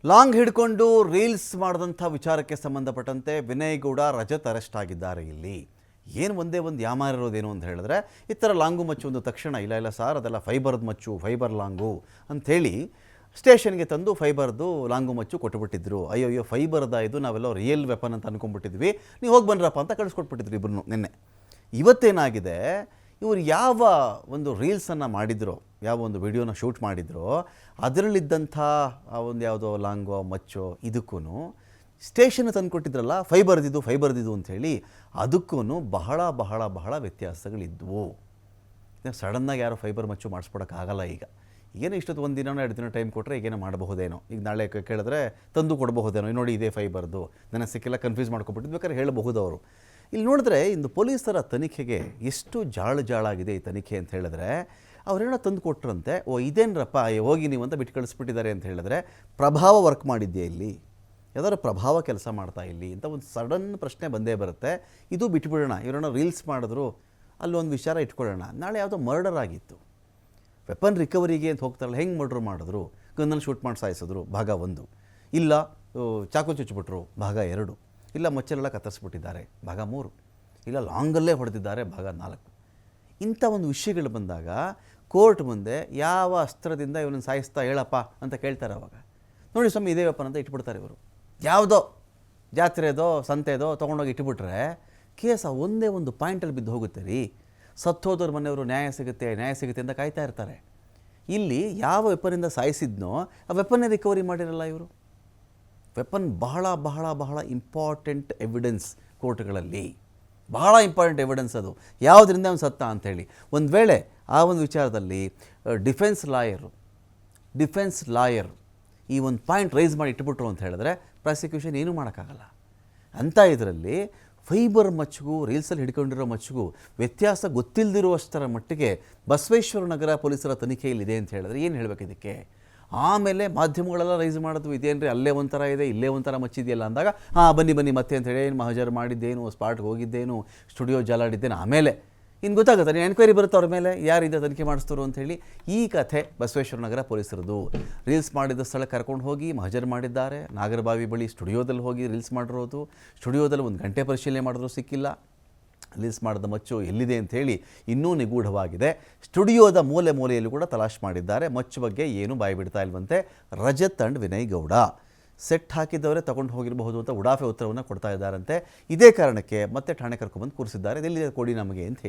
Long ಹಿಡ್ಕೊಂಡು reels ಮಾಡಿದಂಥ ವಿಚಾರಕ್ಕೆ ಸಂಬಂಧಪಟ್ಟಂತೆ ವಿನಯ್ ಗೌಡ ರಜತ್ ಅರೆಸ್ಟ್ ಆಗಿದ್ದಾರೆ. ಇಲ್ಲಿ ಏನು ಒಂದೇ ಒಂದು ಯಾಮಾರಿರೋದೇನು ಅಂತ ಹೇಳಿದ್ರೆ, ಈ ಥರ ಲಾಂಗು ಮಚ್ಚು ಒಂದು ತಕ್ಷಣ ಇಲ್ಲ ಸಾರ್ ಅದೆಲ್ಲ ಫೈಬರ್ದು ಮಚ್ಚು, ಫೈಬರ್ ಲಾಂಗು ಅಂಥೇಳಿ ಸ್ಟೇಷನ್ಗೆ ತಂದು ಫೈಬರ್ದು ಲಾಂಗು ಮಚ್ಚು ಕೊಟ್ಟುಬಿಟ್ಟಿದ್ರು. ಅಯ್ಯೋ ಫೈಬರ್ದ ಇದು ನಾವೆಲ್ಲ ರಿಯಲ್ ವೆಪನ್ ಅಂತ ಅಂದ್ಕೊಂಡ್ಬಿಟ್ಟಿದ್ವಿ, ನೀವು ಹೋಗಿ ಬನ್ನಿರಪ್ಪ ಅಂತ ಕಳಿಸ್ಕೊಟ್ಬಿಟ್ಟಿದ್ರು ಇಬ್ಬರು ನಿನ್ನೆ. ಇವತ್ತೇನಾಗಿದೆ, ಇವರು ಯಾವ ಒಂದು ರೀಲ್ಸನ್ನು ಮಾಡಿದ್ರೋ, ಯಾವ ಒಂದು ವಿಡಿಯೋನ ಶೂಟ್ ಮಾಡಿದ್ರೋ ಅದರಲ್ಲಿದ್ದಂಥ ಒಂದು ಯಾವುದೋ ಲಾಂಗೋ ಮಚ್ಚೋ ಇದಕ್ಕೂ ಸ್ಟೇಷನ್ ತಂದು ಕೊಟ್ಟಿದ್ರಲ್ಲ ಫೈಬರ್ದಿದು ಅಂಥೇಳಿ ಅದಕ್ಕೂ ಬಹಳ ಬಹಳ ಬಹಳ ವ್ಯತ್ಯಾಸಗಳಿದ್ವು. ಸಡನ್ನಾಗಿ ಯಾರೋ ಫೈಬರ್ ಮಚ್ಚು ಮಾಡಿಸ್ಕೊಡೋಕ್ಕಾಗಲ್ಲ. ಈಗೇನೋ ಇಷ್ಟೊತ್ತು ಒಂದು ದಿನನೋ 2 ದಿನ ಟೈಮ್ ಕೊಟ್ಟರೆ ಈಗೇನೋ ಮಾಡಬಹುದೇನೋ, ಈಗ ನಾಳೆ ಕೇಳಿದ್ರೆ ತಂದು ಕೊಡಬಹುದೇನೋ, ನೋಡಿ ಇದೇ ಫೈಬರ್ದು ನನಗೆ ಸಿಕ್ಕಿಲ್ಲ, ಕನ್ಫ್ಯೂಸ್ ಮಾಡ್ಕೊಬಿಟ್ಟಿದ್ದು, ಬೇಕಾದ್ರೆ ಹೇಳಬಹುದು ಅವರು. ಇಲ್ಲಿ ನೋಡಿದ್ರೆ ಇಂದು ಪೊಲೀಸರ ತನಿಖೆಗೆ ಎಷ್ಟು ಜಾಳಾಗಿದೆ ಈ ತನಿಖೆ ಅಂತ ಹೇಳಿದ್ರೆ, ಅವರೇನೋ ತಂದು ಕೊಟ್ಟರಂತೆ, ಇದೇನ್ರಪ್ಪ ಹೋಗಿ ನೀವು ಅಂತ ಬಿಟ್ಟು ಕಳಿಸ್ಬಿಟ್ಟಿದ್ದಾರೆ ಅಂತ ಹೇಳಿದ್ರೆ, ಪ್ರಭಾವ ವರ್ಕ್ ಮಾಡಿದ್ದೆ ಇಲ್ಲಿ, ಯಾವ್ದಾದ್ರು ಪ್ರಭಾವ ಕೆಲಸ ಮಾಡ್ತಾ ಇಲ್ಲಿ ಅಂತ ಒಂದು ಸಡನ್ ಪ್ರಶ್ನೆ ಬಂದೇ ಬರುತ್ತೆ. ಇದು ಬಿಟ್ಬಿಡೋಣ, ಇವರೇನೋ ರೀಲ್ಸ್ ಮಾಡಿದ್ರು, ಅಲ್ಲೊಂದು ವಿಚಾರ ಇಟ್ಕೊಳ್ಳೋಣ, ನಾಳೆ ಯಾವುದೋ ಮರ್ಡರ್ ಆಗಿತ್ತು, ವೆಪನ್ ರಿಕವರಿಗೆ ಅಂತ ಹೋಗ್ತಾರಲ್ಲ, ಹೆಂಗೆ ಮರ್ಡ್ರ್ ಮಾಡಿದ್ರು, ಗನ್ನಲ್ಲಿ ಶೂಟ್ ಮಾಡಿ ಸಾಯಿಸಿದ್ರು ಭಾಗ 1, ಇಲ್ಲ ಚಾಕು ಚುಚ್ಚಿಬಿಟ್ರು ಭಾಗ 2, ಇಲ್ಲ ಮಚ್ಚಲೆಲ್ಲ ಕತ್ತರಿಸ್ಬಿಟ್ಟಿದ್ದಾರೆ ಭಾಗ 3, ಇಲ್ಲ ಲಾಂಗಲ್ಲೇ ಹೊಡೆದಿದ್ದಾರೆ ಭಾಗ 4. ಇಂಥ ಒಂದು ವಿಷಯಗಳು ಬಂದಾಗ ಕೋರ್ಟ್ ಮುಂದೆ ಯಾವ ಅಸ್ತ್ರದಿಂದ ಇವನನ್ನು ಸಾಯಿಸ್ತಾ ಹೇಳಪ್ಪ ಅಂತ ಕೇಳ್ತಾರೆ. ಅವಾಗ ನೋಡಿ ಸ್ವಾಮಿ ಇದೇ ವೆಪನ್ ಅಂತ ಇಟ್ಬಿಡ್ತಾರೆ ಇವರು. ಯಾವುದೋ ಜಾತ್ರೆದೋ ಸಂತೆದೋ ತೊಗೊಂಡೋಗಿ ಇಟ್ಬಿಟ್ರೆ ಕೇಸ ಒಂದೇ ಒಂದು ಪಾಯಿಂಟಲ್ಲಿ ಬಿದ್ದು ಹೋಗುತ್ತೆ ರೀ. ಸತ್ತೋದವ್ರ ಮನೆಯವರು ನ್ಯಾಯ ಸಿಗುತ್ತೆ ಅಂತ ಕಾಯ್ತಾ ಇರ್ತಾರೆ. ಇಲ್ಲಿ ಯಾವ ವೆಪನಿಂದ ಸಾಯಿಸಿದ್ನೋ ಆ ವೆಪನ್ನೇ ರಿಕವರಿ ಮಾಡಿರಲ್ಲ ಇವರು. ವೆಪನ್ ಬಹಳ ಬಹಳ ಬಹಳ ಇಂಪಾರ್ಟೆಂಟ್ ಎವಿಡೆನ್ಸ್ ಕೋರ್ಟ್ಗಳಲ್ಲಿ, ಬಹಳ ಇಂಪಾರ್ಟೆಂಟ್ ಎವಿಡೆನ್ಸ್ ಅದು, ಯಾವುದರಿಂದ ಅವನು ಸತ್ತ ಅಂಥೇಳಿ. ಒಂದು ವೇಳೆ ಆ ಒಂದು ವಿಚಾರದಲ್ಲಿ ಡಿಫೆನ್ಸ್ ಲಾಯರ್ ಈ ಒಂದು ಪಾಯಿಂಟ್ ರೈಸ್ ಮಾಡಿ ಇಟ್ಬಿಟ್ರು ಅಂತ ಹೇಳಿದ್ರೆ ಪ್ರಾಸಿಕ್ಯೂಷನ್ ಏನೂ ಮಾಡೋಕ್ಕಾಗಲ್ಲ. ಅಂಥ ಇದರಲ್ಲಿ ಫೈಬರ್ ಮಚ್ಚಿಗೂ ರೀಲ್ಸಲ್ಲಿ ಹಿಡ್ಕೊಂಡಿರೋ ಮಚ್ಚಿಗೂ ವ್ಯತ್ಯಾಸ ಗೊತ್ತಿಲ್ಲದಿರುವಷ್ಟರ ಮಟ್ಟಿಗೆ ಬಸವೇಶ್ವರ ನಗರ ಪೊಲೀಸರ ತನಿಖೆಯಲ್ಲಿದೆ ಅಂತ ಹೇಳಿದ್ರೆ ಏನು ಹೇಳಬೇಕು ಇದಕ್ಕೆ? ಆಮೇಲೆ ಮಾಧ್ಯಮಗಳೆಲ್ಲ ರೈಸ್ ಮಾಡೋದು, ಇದೇನ್ರಿ ಅಲ್ಲೇ ಒಂಥರ ಇದೆ ಇಲ್ಲೇ ಒಂಥರ ಮಚ್ಚಿದೆಯಲ್ಲ ಅಂದಾಗ, ಬನ್ನಿ ಮತ್ತೆ ಅಂತ ಹೇಳಿ ಏನು ಮಹಜರ್ ಮಾಡಿದ್ದೇನು, ಸ್ಪಾಟ್ಗೆ ಹೋಗಿದ್ದೇನು, ಸ್ಟುಡಿಯೋ ಜಾಲಾಡಿದ್ದೇನು, ಆಮೇಲೆ ಇನ್ನು ಗೊತ್ತಾಗುತ್ತೆ, ನೀವು ಎನ್ಕ್ವೈರಿ ಬರುತ್ತೆ ಅವ್ರ ಮೇಲೆ, ಯಾರಿದೆ ತನಿಖೆ ಮಾಡಿಸ್ತಾರೋ ಅಂಥೇಳಿ. ಈ ಕಥೆ ಬಸವೇಶ್ವರ ನಗರ ಪೊಲೀಸರದು. ರೀಲ್ಸ್ ಮಾಡಿದ ಸ್ಥಳಕ್ಕೆ ಕರ್ಕೊಂಡು ಹೋಗಿ ಮಹಜರ್ ಮಾಡಿದ್ದಾರೆ. ನಾಗರಬಾವಿ ಬಳಿ ಸ್ಟುಡಿಯೋದಲ್ಲಿ ಹೋಗಿ ರೀಲ್ಸ್ ಮಾಡಿರೋದು, ಸ್ಟುಡಿಯೋದಲ್ಲಿ 1 ಗಂಟೆ ಪರಿಶೀಲನೆ ಮಾಡಿದ್ರು ಸಿಕ್ಕಿಲ್ಲ. ರೀಲ್ಸ್ ಮಾಡಿದ ಮಚ್ಚು ಎಲ್ಲಿದೆ ಅಂಥೇಳಿ ಇನ್ನೂ ನಿಗೂಢವಾಗಿದೆ. ಸ್ಟುಡಿಯೋದ ಮೂಲೆಯಲ್ಲೂ ಕೂಡ ತಲಾಶ್ ಮಾಡಿದ್ದಾರೆ. ಮಚ್ಚು ಬಗ್ಗೆ ಏನು ಬಾಯಿ ಬಿಡ್ತಾ ಇಲ್ವಂತೆ. ರಜತ್ ಅಂಡ್ ವಿನಯ್ ಗೌಡ ಸೆಟ್ ಹಾಕಿದ್ದವರೇ ತಗೊಂಡು ಹೋಗಿರಬಹುದು ಅಂತ ಉಡಾಫೆ ಉತ್ತರವನ್ನು ಕೊಡ್ತಾ ಇದ್ದಾರಂತೆ. ಇದೇ ಕಾರಣಕ್ಕೆ ಮತ್ತೆ ಠಾಣೆ ಕರ್ಕೊಂಡ್ಬಂದು ಕೂರಿಸಿದ್ದಾರೆ. ಎಲ್ಲಿದೆ ಕೊಡಿ ನಮಗೆ ಅಂತ ಹೇಳಿ.